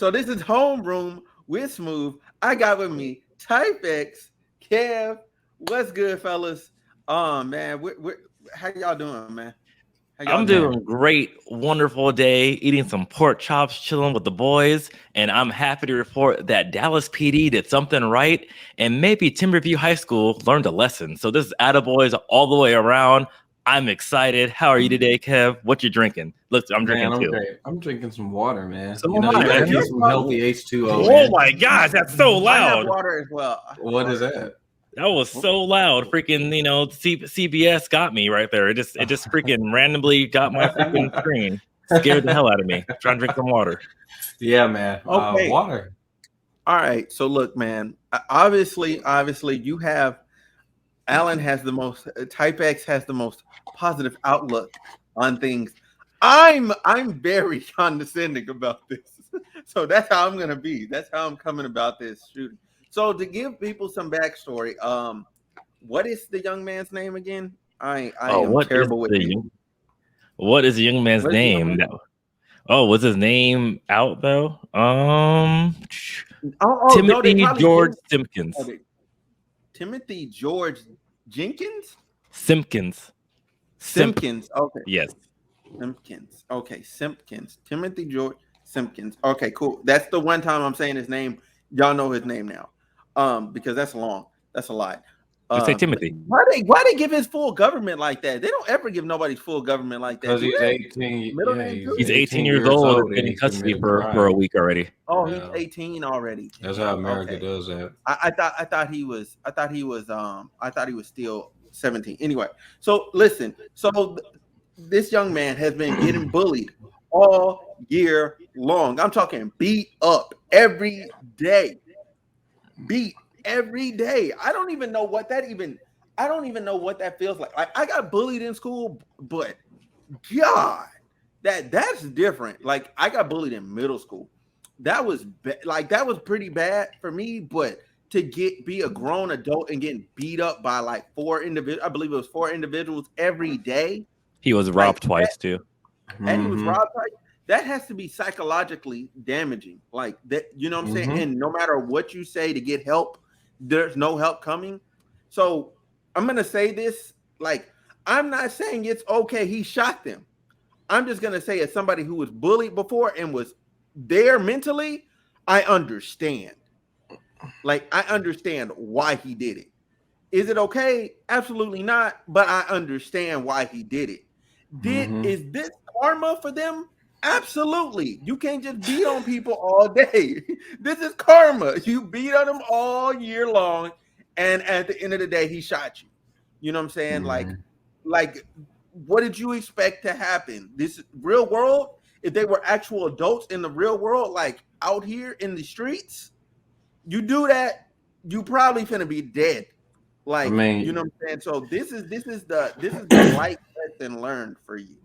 So this is Homeroom with Smooth. I got with me Type X, Kev. What's good, fellas? Man, how y'all doing, man? How y'all I'm doing? doing great, wonderful day, eating some pork chops, chilling with the boys, and I'm happy to report that Dallas PD did something right, and maybe Timberview High School learned a lesson. So this is attaboys all the way around. I'm excited. How are you today, Kev? What you drinking? Look, I'm Man, drinking I'm too. great. I'm drinking some water, man. So You am know, I, you gotta man. keep some healthy H2O, Oh man. my gosh, that's so I have loud. water as well. What is that? That was so loud. Freaking, CBS got me right there. It just freaking randomly got my freaking screen. Scared the hell out of me. Trying to drink some water. Yeah, man. Okay. Water. All right. So look, man. Obviously, you have Alan has the most. Type X has the most positive outlook on things. I'm very condescending about this. So that's how I'm gonna be. That's how I'm coming about this shooting. So to give people some backstory, what is the young man's name again? I am terrible with names. What is the young man's What's the young name? man? Oh, was his name out though? No, they Timothy probably George didn't. Simpkins. Timothy George Jenkins? Simpkins. Simpkins. Okay. Yes. Simpkins. Okay, Simpkins. Timothy George Simpkins. Okay, cool. That's the one time I'm saying his name. Y'all know his name now. Because that's long. That's a lot. Just say Timothy. Why they give his full government like that? They don't ever give nobody's full government like that. Because he's 18. Middle Yeah, name too? He's 18 years old and been in custody for a week already. Oh, Yeah. he's 18 already. That's how America Okay. does that. I thought he was still 17. Anyway, so listen. So this young man has been getting bullied all year long. I'm talking beat up every day. Beat every day. I don't even know what that feels like. Like I got bullied in school, but God, that's different. Like I got bullied in middle school. That was that was pretty bad for me, but to be a grown adult and getting beat up by like four individuals, I believe it was four individuals every day. He was robbed twice too. And he was robbed twice. That has to be psychologically damaging. Like that, you know what I'm saying? And no matter what you say to get help, there's no help coming. So I'm gonna say this, like, I'm not saying it's okay he shot them. I'm just gonna say, as somebody who was bullied before and was there mentally, I understand. Like, I understand why he did it. Is it okay? Absolutely not. But I understand why he did it. Is this karma for them? Absolutely. You can't just beat on people all day. This is karma. You beat on them all year long, and at the end of the day, he shot you. You know what I'm saying? Like, what did you expect to happen? This real world, if they were actual adults in the real world, like out here in the streets, you do that, you probably finna be dead. Like, you know what I'm saying? So this is the life lesson learned for you.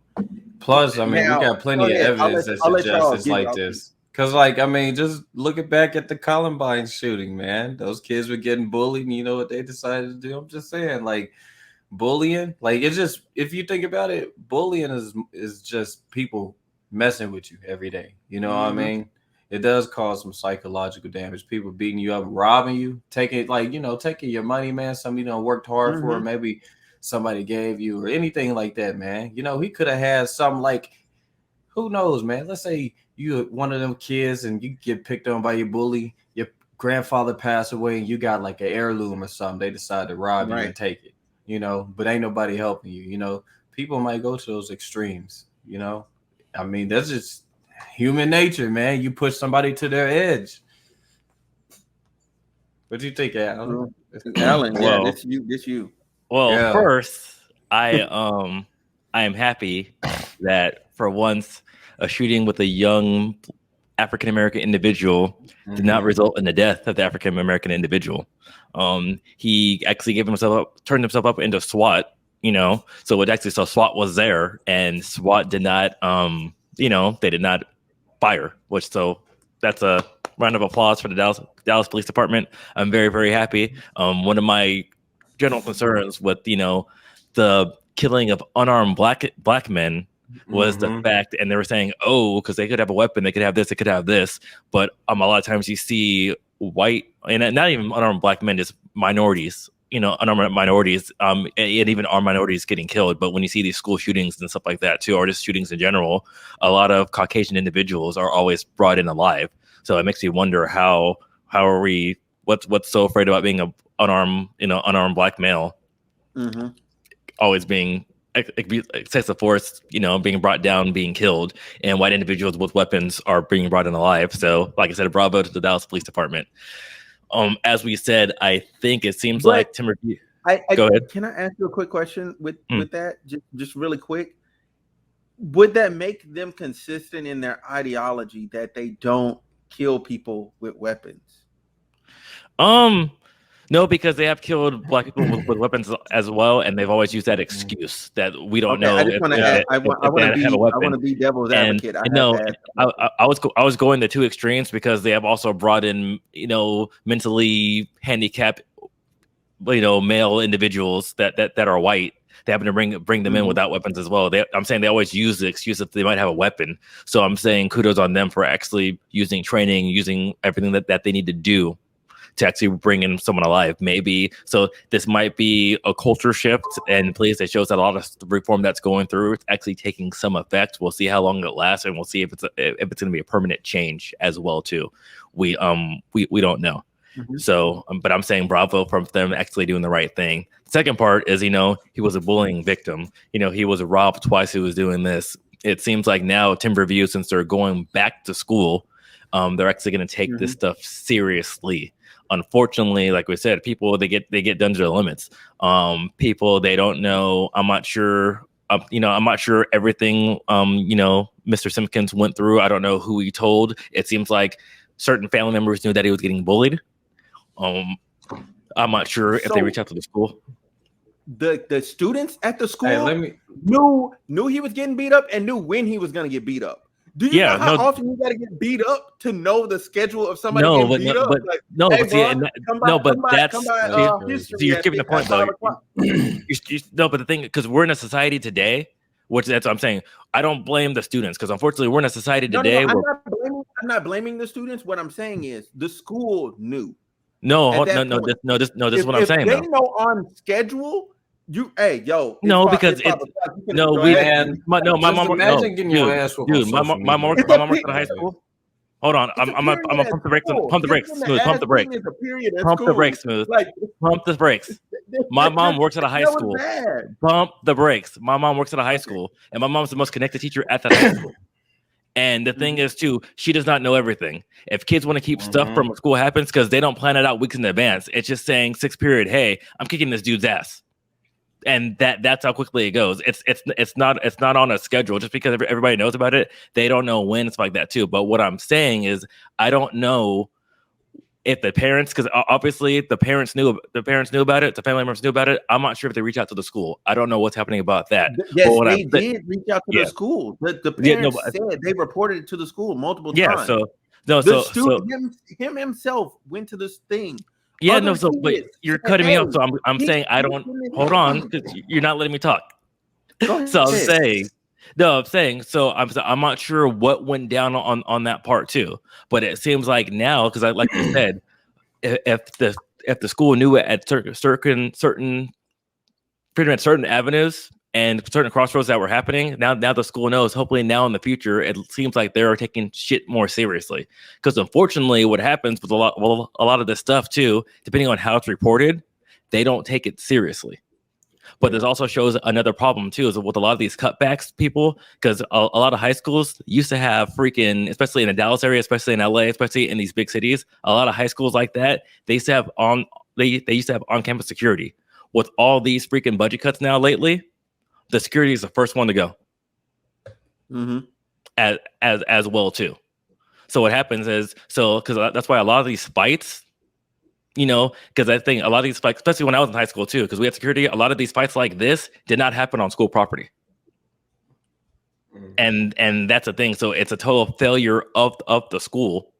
Plus, I mean, we got plenty of evidence that suggests it's like this. Because, like, I mean, just looking back at the Columbine shooting, man, those kids were getting bullied, and you know what they decided to do? I'm just saying, like, bullying, like, it's just, if you think about it, bullying is just people messing with you every day. You know what I mean? It does cause some psychological damage. People beating you up, robbing you, taking your money, man. Something you worked hard for, maybe somebody gave you or anything like that, man. You know, he could have had something like, who knows, man? Let's say you one of them kids and you get picked on by your bully, your grandfather passed away and you got like an heirloom or something. They decide to rob you and take it, but ain't nobody helping you, people might go to those extremes, I mean, that's just human nature, man. You push somebody to their edge. What do you think, Alan? Alan, yeah, this you. Well, yeah. First, I am happy that for once a shooting with a young African American individual did not result in the death of the African American individual. He actually turned himself up into SWAT, so SWAT was there, and SWAT did not, they did not fire, so that's a round of applause for the Dallas Police Department. I'm very, very happy. One of my general concerns with the killing of unarmed black men was the fact, and they were saying, oh, because they could have a weapon, they could have this, they could have this. But a lot of times you see white, and not even unarmed black men, just minorities, unarmed minorities, and even armed minorities getting killed. But when you see these school shootings and stuff like that too, or just shootings in general, a lot of Caucasian individuals are always brought in alive. So it makes me wonder how are we, what's so afraid about being a unarmed black male, always being excessive force, being brought down, being killed, and white individuals with weapons are being brought in alive. So, like I said, bravo to the Dallas Police Department. As we said, I think it seems like Tim. Go ahead. Can I ask you a quick question with that? Just really quick. Would that make them consistent in their ideology that they don't kill people with weapons? No, because they have killed black people with weapons as well, and they've always used that excuse that we don't know. I just want to add. I want to be devil's advocate. I was going the two extremes because they have also brought in mentally handicapped male individuals that are white. They happen to bring them in without weapons as well. I'm saying they always use the excuse that they might have a weapon. So I'm saying kudos on them for actually using training, using everything that they need to do to actually bring in someone alive. Maybe so this might be a culture shift and police that shows that a lot of the reform that's going through it's actually taking some effect. We'll see how long it lasts, and we'll see if it's going to be a permanent change as well too. We don't know. So, but I'm saying bravo from them actually doing the right thing. The second part is, he was a bullying victim. He was robbed twice. He was doing this. It seems like now Timberview, since they're going back to school, they're actually going to take this stuff seriously. Unfortunately, like we said, people they get done to their limits. People they don't know. I'm not sure. I'm not sure everything. Mr. Simpkins went through. I don't know who he told. It seems like certain family members knew that he was getting bullied. I'm not sure if they reached out to the school. The students at the school knew he was getting beat up and knew when he was going to get beat up. Do you know how often you got to get beat up to know the schedule of somebody getting beat up? You're giving the point though. But the thing, because we're in a society today, that's what I'm saying. I don't blame the students because unfortunately we're in a society today. I'm not blaming the students. What I'm saying is the school knew. This is what I'm saying. They know on schedule. My mom. Imagine getting your ass whooped. Dude, my mom worked at a high school. Hold on, I'm gonna pump the brakes. Pump the brakes, smooth. Pump the brakes. Pump the brakes, smooth. Pump the brakes. My mom works at a high school. Pump the brakes. My mom works at a high school, and my mom's the most connected teacher at that high school. And the thing is, too, she does not know everything. If kids want to keep stuff from school happens because they don't plan it out weeks in advance. It's just saying sixth period, hey, I'm kicking this dude's ass. And that's how quickly it goes. It's not on a schedule just because everybody knows about it. They don't know when it's like that too. But what I'm saying is I don't know if the parents, because obviously the parents knew about it, the family members knew about it. I'm not sure if they reach out to the school. I don't know what's happening about that. Yes, they did reach out to the school. The parents said they reported it to the school multiple times. The student himself went to this thing. Yeah, but you're cutting me off. So I'm saying I don't hold on because you're not letting me talk. So I'm saying I'm not sure what went down on that part too. But it seems like now, because like you said, if the school knew it at certain pretty much certain avenues and certain crossroads that were happening, now the school knows. Hopefully now in the future, it seems like they're taking shit more seriously. Because unfortunately, what happens with a lot of this stuff too, depending on how it's reported, they don't take it seriously. But this also shows another problem too, is with a lot of these cutbacks people, because a lot of high schools used to have freaking, especially in the Dallas area, especially in LA, especially in these big cities, a lot of high schools like that, they used to have on-campus security. With all these freaking budget cuts now lately, the security is the first one to go. As well too. So what happens is, because that's why a lot of these fights, because I think a lot of these fights, especially when I was in high school too, because we had security, a lot of these fights like this did not happen on school property. And that's the thing. So it's a total failure of the school,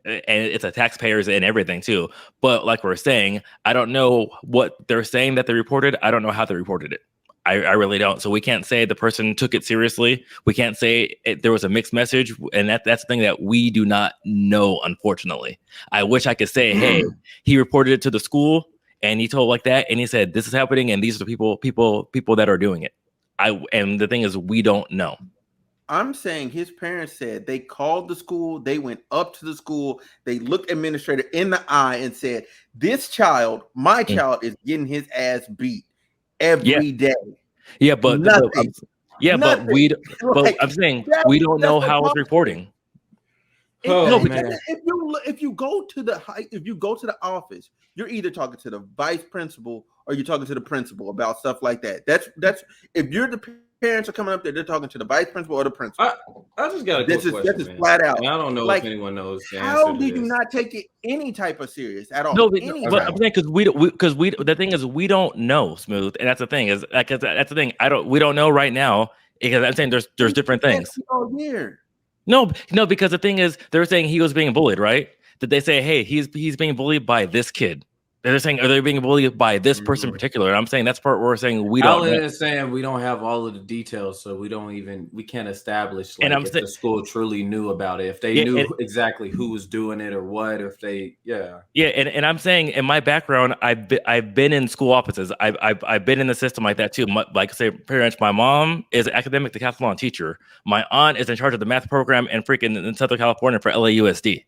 and it's a taxpayers and everything too. But like we're saying, I don't know what they're saying that they reported. I don't know how they reported it. I really don't. So we can't say the person took it seriously. We can't say there was a mixed message, and that's the thing that we do not know. Unfortunately, I wish I could say, hey, he reported it to the school, and he told like that, and he said this is happening, and these are the people that are doing it. And the thing is, we don't know. I'm saying his parents said they called the school, they went up to the school, they looked administrator in the eye and said, "This child, my child, is getting his ass beat every day." Yeah, but nothing. But I'm saying we don't know how it's reporting. If you go to the office, you're either talking to the vice principal or you're talking to the principal about stuff like that. That's if you're the parents are coming up there, they're talking to the vice principal or the principal. I just got a question. This is flat out. And I don't know if anyone knows the how answer do to you this. not take it any type of serious at all? No, but I'm saying because we the thing is we don't know, Smooth, and that's the thing is that's the thing. We don't know right now because I'm saying there's different things. No, because the thing is they're saying he was being bullied, right? Did they say, hey, he's being bullied by this kid? They're saying, are they being bullied by this person in particular? And I'm saying that's part where we're saying we don't know. Is saying we don't have all of the details, so we can't establish if the school truly knew about it, if they knew exactly who was doing it or what, if they and I'm saying in my background, I've been in school offices, I've been in the system like that too. Like I say, parents, my mom is an academic decathlon teacher. My aunt is in charge of the math program in Southern California for LAUSD.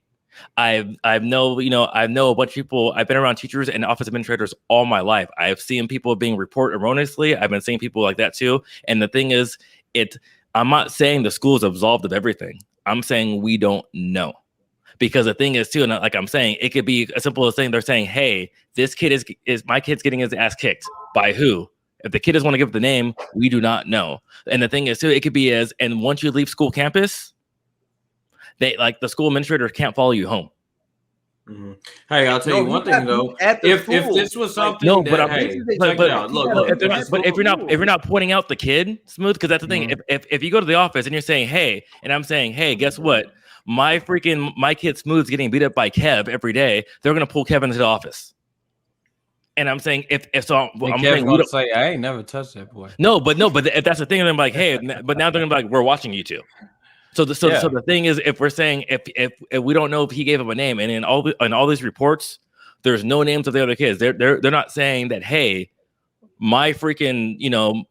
I know a bunch of people. I've been around teachers and office administrators all my life. I've seen people being reported erroneously. I've been seeing people like that too. And the thing is, I'm not saying the school is absolved of everything. I'm saying we don't know. Because the thing is too, and like I'm saying, it could be as simple as saying they're saying, hey, this kid is my kid's getting his ass kicked. By who? If the kid doesn't want to give the name, we do not know. And the thing is too, it could be and once you leave school campus, the school administrator can't follow you home. Mm-hmm. Hey, I'll tell you one thing though. If this was something, if you're not pointing out the kid, Smooth, because that's the thing. If you go to the office and you're saying, hey, and I'm saying, hey, guess what? My kid Smooth's getting beat up by Kev every day. They're gonna pull Kevin into the office. And I'm saying I'm saying we don't say I ain't never touched that boy. No, but if that's the thing, I'm like, hey, but now they're gonna be like, we're watching you two. So the thing is, if we're saying if we don't know if he gave him a name, and in all these reports, there's no names of the other kids. They're not saying that, hey, my freaking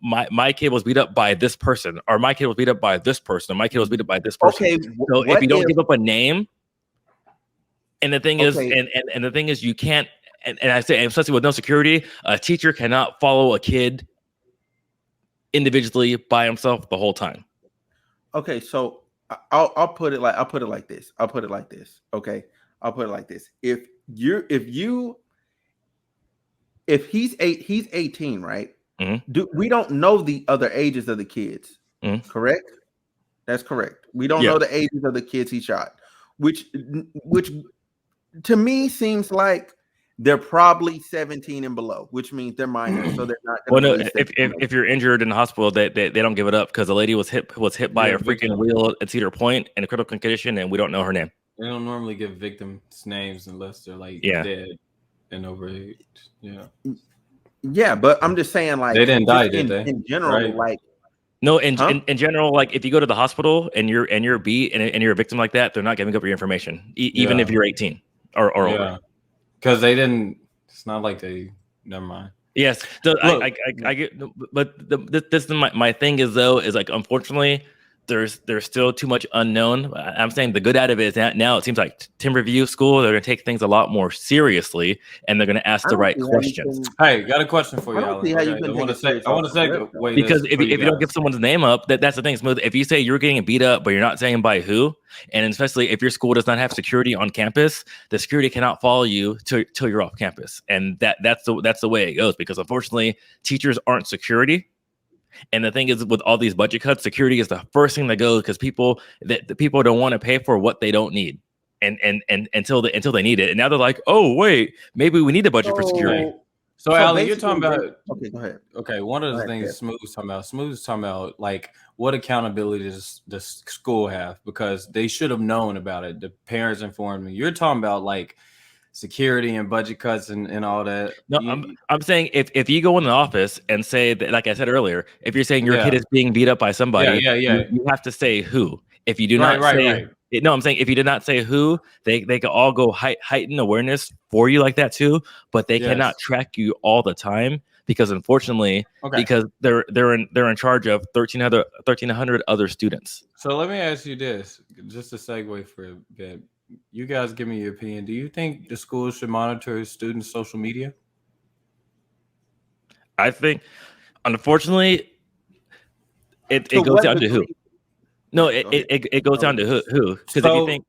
my kid was beat up by this person, or my kid was beat up by this person, or my kid was beat up by this person. Okay, so if you don't give up a name, and the thing is, and the thing is, you can't. And I say, especially with no security, a teacher cannot follow a kid individually by himself the whole time. Okay, so I'll put it like this. Okay, I'll put it like this. If he's 18, right? Mm-hmm. We don't know the other ages of the kids. Mm-hmm. Correct? That's correct. We don't know the ages of the kids he shot, which to me seems like they're probably 17 and below, which means they're minors, so they're not. Well, no, if you're injured in the hospital, they don't give it up because the lady was hit by a freaking wheel at Cedar Point in a critical condition, and we don't know her name. They don't normally give victims names unless they're dead and over age. Yeah, but I'm just saying, like, they didn't die, did they? In general, right? Like. No, in general, like if you go to the hospital and you're beat and you're a victim like that, they're not giving up your information, even if you're 18 or older. Because they didn't. It's not like they. Never mind. Yes, so I get, but this is my thing is like unfortunately there's still too much unknown. I'm saying the good out of it is that now it seems like Timberview School, they're going to take things a lot more seriously and they're going to ask the right questions. Hey, got a question for you, Alan. I want to say because if you don't give someone's name up, that's the thing, Smooth. If you say you're getting beat up, but you're not saying by who, and especially if your school does not have security on campus, the security cannot follow you till you're off campus, and that's the way it goes. Because unfortunately, teachers aren't security. And the thing is, with all these budget cuts, security is the first thing that goes because the people don't want to pay for what they don't need, and until they need it. And now they're like, oh wait, maybe we need a budget for security. So Alan, you're talking about. Okay, go ahead. Okay, one of the things Smooth's talking about, like what accountability does the school have, because they should have known about it. The parents informed me. You're talking about like security and budget cuts and all that. No, I'm saying if you go in the office and say that, like I said earlier, if you're saying your kid is being beat up by somebody, you have to say who. If you do not say, no, I'm saying if you did not say who, they can all go heighten awareness for you like that too, but they cannot track you all the time because unfortunately, because they're in charge of 1,300 other students. So let me ask you this, just a segue for a bit. You guys give me your opinion. Do you think the schools should monitor students' social media? I think, unfortunately, it goes down to who. No, it goes down to who. Because if you think,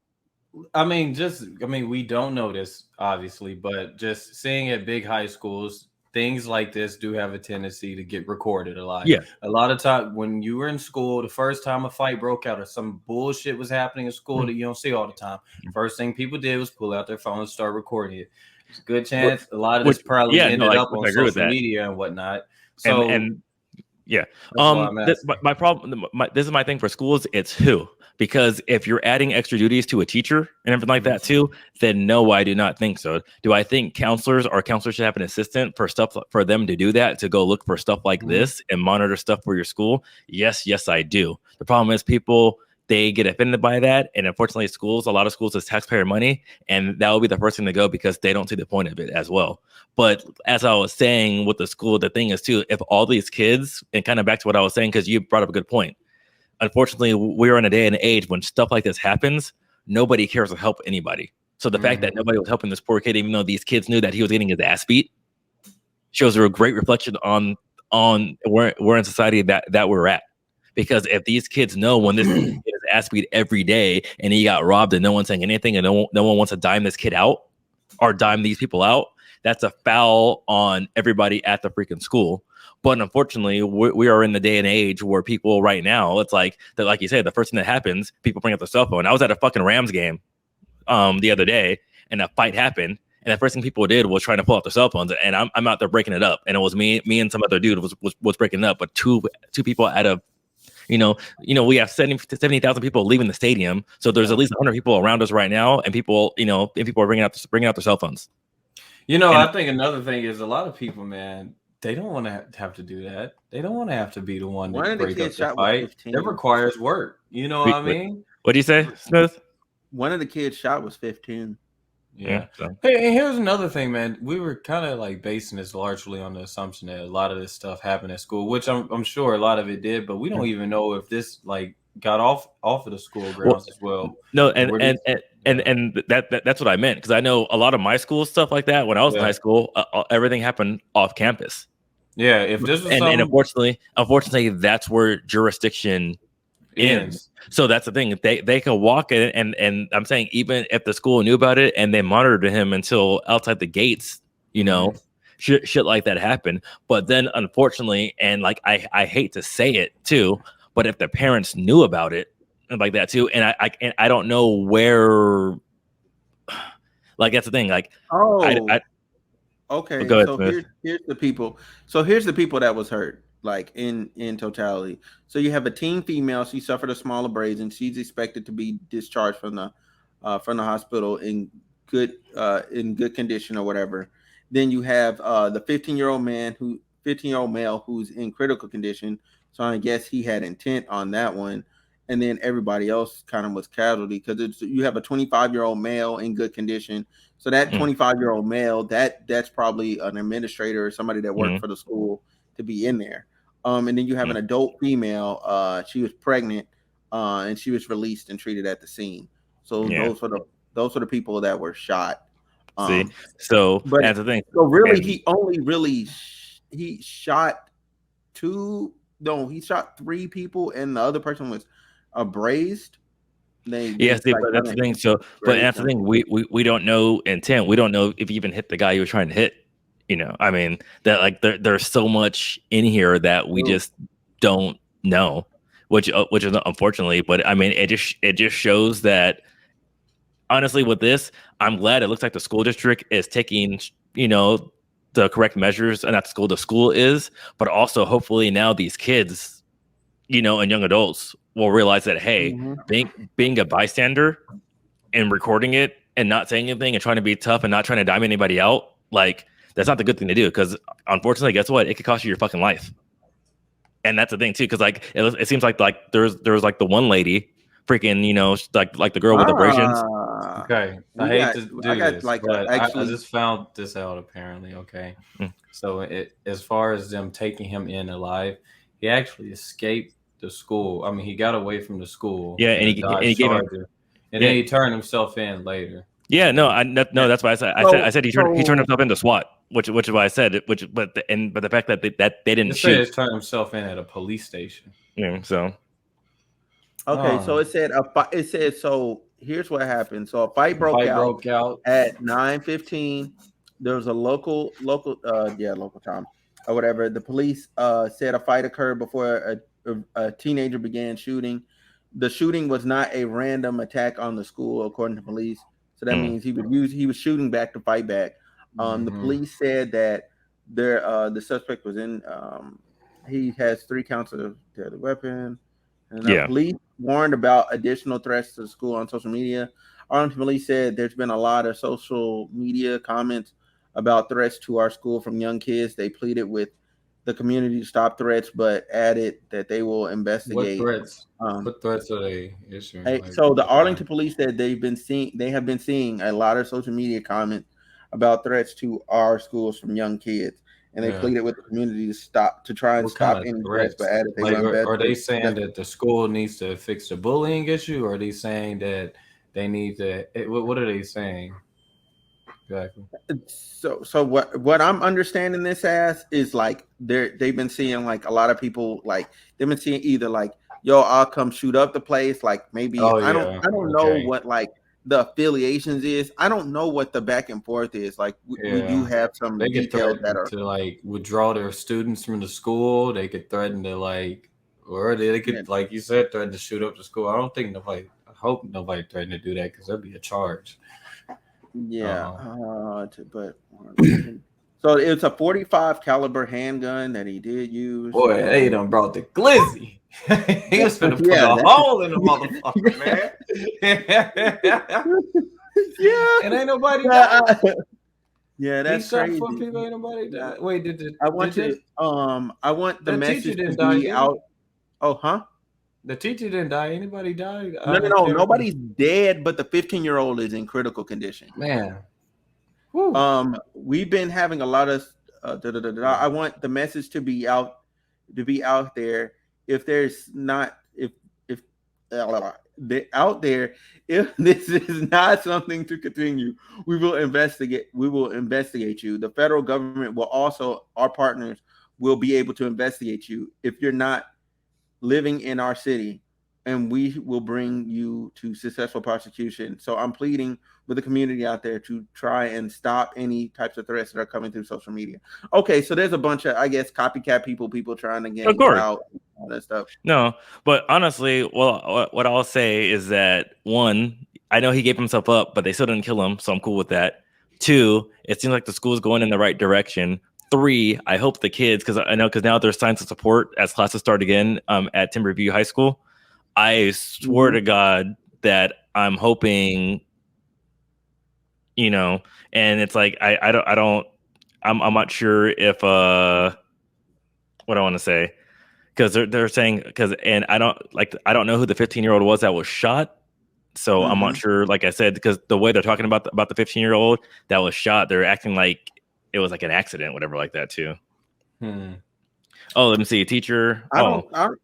I mean, we don't know this obviously, but just seeing at big high schools, things like this do have a tendency to get recorded a lot. Yeah. A lot of time when you were in school, the first time a fight broke out or some bullshit was happening in school that you don't see all the time, first thing people did was pull out their phone and start recording it. There's a good chance a lot of this probably ended up on social media and whatnot. So my problem. This is my thing for schools. It's who. Because if you're adding extra duties to a teacher and everything like that too, then no, I do not think so. Do I think counselors should have an assistant for stuff for them to do that, to go look for stuff like this and monitor stuff for your school? Yes, I do. The problem is people, they get offended by that. And unfortunately, a lot of schools is taxpayer money. And that will be the first thing to go because they don't see the point of it as well. But as I was saying with the school, the thing is too, if all these kids, and kind of back to what I was saying, because you brought up a good point. Unfortunately, we're in a day and age when stuff like this happens, nobody cares to help anybody. So the fact that nobody was helping this poor kid, even though these kids knew that he was getting his ass beat, shows a great reflection on where in society that we're at. Because if these kids know when this kid is ass beat every day and he got robbed and no one's saying anything and no one wants to dime this kid out or dime these people out, that's a foul on everybody at the freaking school. But unfortunately, we are in the day and age where people right now, it's like that, like you said, the first thing that happens, people bring up their cell phone. I was at a fucking Rams game the other day, and a fight happened, and the first thing people did was trying to pull out their cell phones, and I'm out there breaking it up, and it was me and some other dude was breaking it up, but two people out of, we have 70,000 people leaving the stadium, so there's at least 100 people around us right now, and people are bringing out their cell phones. I think another thing is a lot of people, man. They don't want to have to do that. They don't want to have to be the one to break up the fight. That requires work. You know what I mean? What do you say, Smith? One of the kids shot was 15. Yeah. Hey, and here's another thing, man. We were kind of like basing this largely on the assumption that a lot of this stuff happened at school, which I'm sure a lot of it did, but we don't even know if this like got off of the school grounds as well. No, and that's what I meant, because I know a lot of my school stuff like that when I was in high school, everything happened off campus. Yeah, if this was and unfortunately, that's where jurisdiction ends. So that's the thing. They can walk in, and I'm saying even if the school knew about it and they monitored him until outside the gates, shit like that happened. But then unfortunately, and like I hate to say it too, but if the parents knew about it and like that too, and I don't know where, like that's the thing. Like okay, go ahead, so Smith. here's the people. So here's the people that was hurt, like in totality. So you have a teen female. She suffered a small abrasion. She's expected to be discharged from the hospital in good condition or whatever. Then you have the 15-year-old male who's in critical condition. So I guess he had intent on that one. And then everybody else kind of was casualty, because you have a 25-year-old male in good condition. So that 25-year-old male, that's probably an administrator or somebody that worked for the school to be in there. And then you have an adult female. She was pregnant, and she was released and treated at the scene. So those are the people that were shot. But that's the thing. So really, he shot two. No, he shot three people, and the other person was abrased. But that's the thing. So, but that's the thing. We don't know intent. We don't know if he even hit the guy he was trying to hit. I mean, that like there's so much in here that we just don't know, which is unfortunately. But I mean, it just shows that honestly, with this, I'm glad it looks like the school district is taking the correct measures, and not the school is, but also hopefully now these kids, and young adults will realize that, hey, being a bystander and recording it and not saying anything and trying to be tough and not trying to dime anybody out, like that's not the good thing to do. Because unfortunately, guess what? It could cost you your fucking life. And that's the thing too. Because like it seems like there's like the one lady, freaking, you know, like the girl with abrasions. Okay, I hate to do this, like but I just found this out apparently. Okay, so as far as them taking him in alive, he actually escaped the school. I mean, he got away from the school. Yeah, and he gave him, and then he turned himself in later. Yeah, no, that's why I said he turned himself into SWAT, which is why I said it. But the fact that they didn't shoot, he turned himself in at a police station. Yeah, so. Okay, so it said so. Here's what happened. So a fight broke out at 9:15. There was a local time or whatever. The police said a fight occurred before a teenager began shooting. The shooting was not a random attack on the school, according to police. So that means he was shooting back to fight back. The police said that the suspect was in. He has 3 counts of deadly weapon. And the police warned about additional threats to the school on social media. Arlington police said there's been a lot of social media comments about threats to our school from young kids. They pleaded with the community to stop threats, but added that they will investigate. What threats? What threats are they issuing? So the Arlington police said they have been seeing a lot of social media comments about threats to our schools from young kids. And they pleaded with the community to try and stop any threats, but added they are they saying that the school needs to fix the bullying issue, or are they saying that they need to? What are they saying exactly? So what I'm understanding this as is like they've been seeing like a lot of people, like they've been seeing either like, yo, I'll come shoot up the place, like maybe I don't know what like the affiliations is. I don't know what the back and forth is. Like we do have some details that are to like withdraw their students from the school. They could threaten to like, or they could like you said, threaten to shoot up the school. I hope nobody threatened to do that because that'd be a charge. But so it's a .45 caliber handgun that he did use. Boy, they done brought the glizzy. He was finna put a hole in the motherfucker, man. And ain't nobody died. Yeah, that's crazy. People, ain't nobody died. Wait, I want the message to be out. Oh, huh? The teacher didn't die. Anybody died? No. Nobody's dead, but the 15-year-old is in critical condition. Man. Woo. We've been having a lot of I want the message to be out there. If there's not, if out there, if this is not something to continue, we will investigate you. The federal government will also, our partners will be able to investigate you if you're not living in our city, and we will bring you to successful prosecution. So I'm pleading with the community out there to try and stop any types of threats that are coming through social media. Okay, so there's a bunch of, I guess, copycat people trying to get out, all that stuff. No, but honestly, well, what I'll say is that 1, I know he gave himself up, but they still didn't kill him, so I'm cool with that. 2, it seems like the school's going in the right direction. 3, I hope the kids, because now there's signs of support as classes start again at Timberview High School. I swear to God that I'm hoping, you know, and it's like I'm not sure if what I want to say, because they're saying and I don't know who the 15-year-old was that was shot. So I'm not sure, like I said, because the way they're talking about the 15-year-old that was shot, they're acting like it was like an accident, whatever, like that too. Oh, let me see. Teacher. Hold on.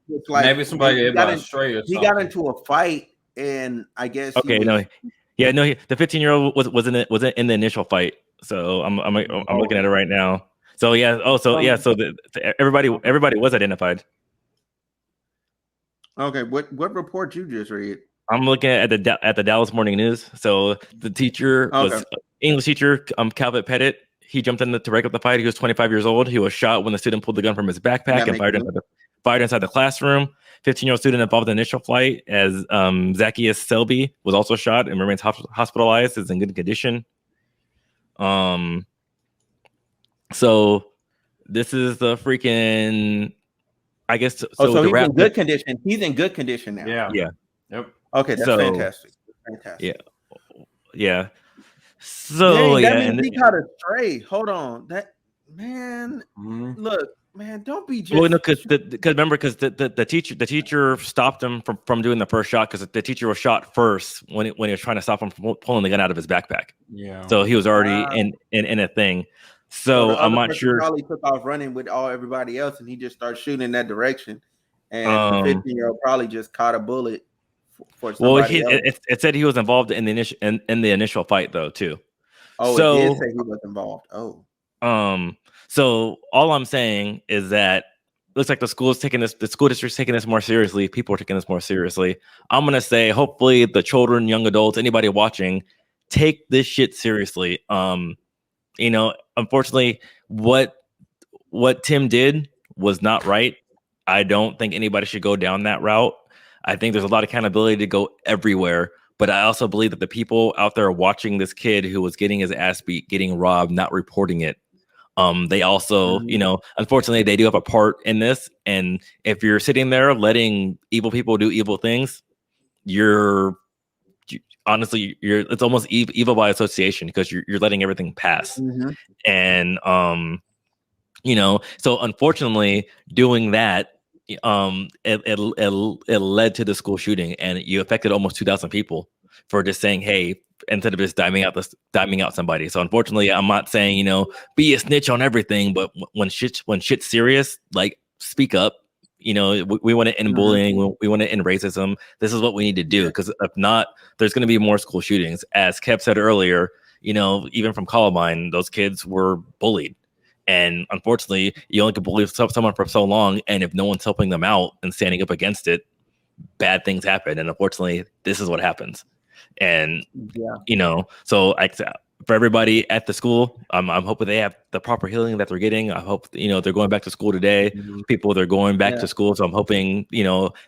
It's like maybe somebody got into a fight, and I guess the 15-year-old was in the initial fight. So I'm looking at it right now. So everybody was identified. Okay, what report you just read? I'm looking at the Dallas Morning News. So the teacher was English teacher, Calvin Pettit. He jumped in to break up the fight. He was 25 years old. He was shot when the student pulled the gun from his backpack and fired inside the classroom. 15-year-old student involved in the initial fight, as Zacchaeus Selby, was also shot and remains hospitalized. Is in good condition. So this is the freaking, I guess. So he's in good condition. He's in good condition now. Yeah. Yeah. Yep. Okay, that's fantastic. fantastic. Yeah. So Dang, that means he got astray. Hold on, that man. Look, man, don't be just. Well, no, because remember, because the teacher stopped him from doing the first shot because the teacher was shot first when he was trying to stop him from pulling the gun out of his backpack. Yeah. So he was already in a thing. So I'm not sure. Probably took off running with everybody else, and he just started shooting in that direction. And the 15-year-old probably just caught a bullet for somebody else. It said he was involved in the initial fight though too. Oh, so, it did say he was involved. Oh. So all I'm saying is that it looks like the school district's taking this more seriously. People are taking this more seriously. I'm gonna say, hopefully, the children, young adults, anybody watching, take this shit seriously. Unfortunately, what Tim did was not right. I don't think anybody should go down that route. I think there's a lot of accountability to go everywhere. But I also believe that the people out there watching this kid who was getting his ass beat, getting robbed, not reporting it, they also, unfortunately, they do have a part in this. And if you're sitting there letting evil people do evil things, it's almost evil by association because you're letting everything pass. And so unfortunately, doing that, it led to the school shooting, and you affected almost 2,000 people for just saying, hey, instead of just diming out somebody. So unfortunately, I'm not saying, be a snitch on everything, but when shit's serious, like, speak up. We want to end bullying. We want to end racism. This is what we need to do, because if not, there's going to be more school shootings. As Kev said earlier, even from Columbine, those kids were bullied. And unfortunately, you only can bully someone for so long. And if no one's helping them out and standing up against it, bad things happen. And unfortunately, this is what happens. And, so for everybody at the school, I'm hoping they have the proper healing that they're getting. I hope, they're going back to school today. People, they're going back to school. So I'm hoping,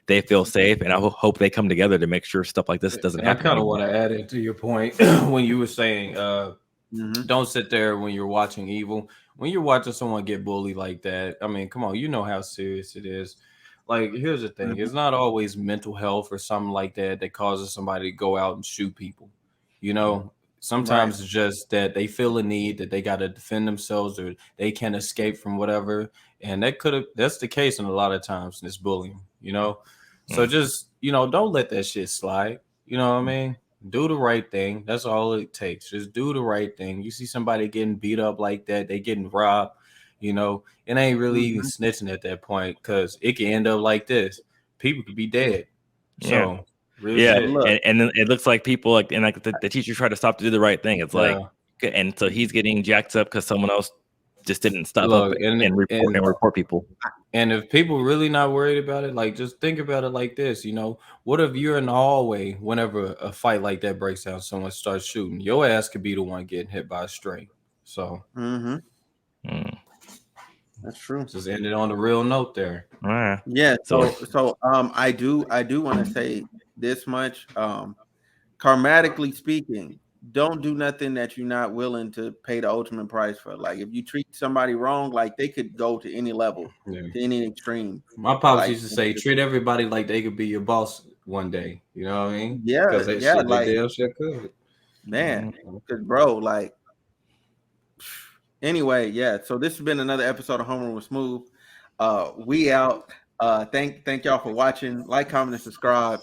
they feel safe. And I hope they come together to make sure stuff like this doesn't happen. I kind of want to add into your point when you were saying, don't sit there when you're watching evil. When you're watching someone get bullied like that, I mean, come on, you know how serious it is. Like, here's the thing. It's not always mental health or something like that causes somebody to go out and shoot people. Sometimes it's just that they feel a need that they got to defend themselves or they can't escape from whatever. And that's the case in a lot of times in this bullying, So just, don't let that shit slide. You know what I mean? Do the right thing. That's all it takes. Just do the right thing. You see somebody getting beat up like that, they getting robbed, it ain't really even snitching at that point, because it can end up like this. People could be dead. So and then it looks like people the teacher tried to stop to do the right thing. It's and so he's getting jacked up because someone else just didn't stop up and report people. And if people really not worried about it, like, just think about it like this, what if you're in the hallway whenever a fight like that breaks down, someone starts shooting, your ass could be the one getting hit by a string. So that's true. Just ended on a real note there. Yeah. So I do want to say this much. Karmatically speaking, don't do nothing that you're not willing to pay the ultimate price for. Like, if you treat somebody wrong, like, they could go to any level, to any extreme. My pops used to say, treat everybody like they could be your boss one day. You know what I mean? Yeah, because they damn shit could. Man, because bro, like, anyway, yeah. So this has been another episode of Homeroom with Smooth. We out. Thank y'all for watching. Like, comment, and subscribe.